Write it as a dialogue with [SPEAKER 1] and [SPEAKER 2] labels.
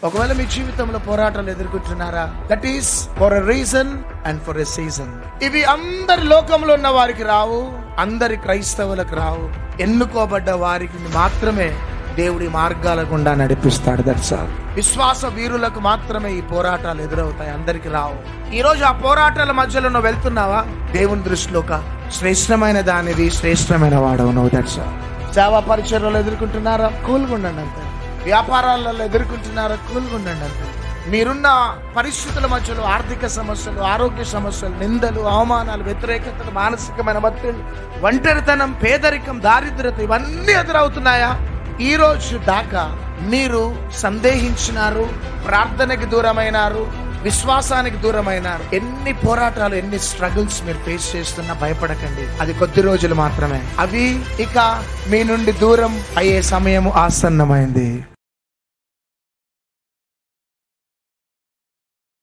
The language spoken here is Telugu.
[SPEAKER 1] ఒకవేళ మీ జీవితంలో పోరాటాలు ఎదుర్కొంటున్నారా, that is for a reason and for a season. ఇవి అందరి లోకంలో ఉన్న వారికి రావు, అందరి క్రైస్తవులకు రావు. ఎన్నుకోబడ్డ వారికి మాత్రమే దేవుడి మార్గాల గుండా నడిపిస్తాడు. That's all. విశ్వాస వీరులకు మాత్రమే ఈ పోరాటాలు ఎదురవుతాయి, అందరికి రావు. ఈ రోజు ఆ పోరాటాల మధ్యలో నువ్వు వెళ్తున్నావా? దేవుని దృష్టిలో ఒక శ్రేష్టమైన దానివి, శ్రేష్టమైన వాడవు నువ్వు. That's all. సేవా పరిచర్యలు ఎదుర్కొంటున్నారా? కూల్గా ఉండండి అంతే. వ్యాపారాలలో ఎదుర్కొంటున్నారా? కూల్గా ఉండండి అంతే. మీరున్న పరిస్థితుల మధ్యలో ఆర్థిక సమస్యలు, ఆరోగ్య సమస్యలు, నిందలు, అవమానాలు, వ్యతిరేకతలు, మానసికమైన ఒత్తిడి, ఒంటరితనం, పేదరికం, దారిద్ర్యత ఇవన్నీ ఎదురవుతున్నాయా? ఈ రోజు దాకా మీరు సందేహించినారు, ప్రార్థనకి దూరమైనారు, విశ్వాసానికి దూరమైనారు. ఎన్ని పోరాటాలు, ఎన్ని స్ట్రగుల్స్ మీరు ఫేస్ చేస్తున్నా భయపడకండి. అది కొద్ది రోజులు మాత్రమే. అవి ఇక మీ నుండి దూరం అయ్యే సమయం ఆసన్నమైంది.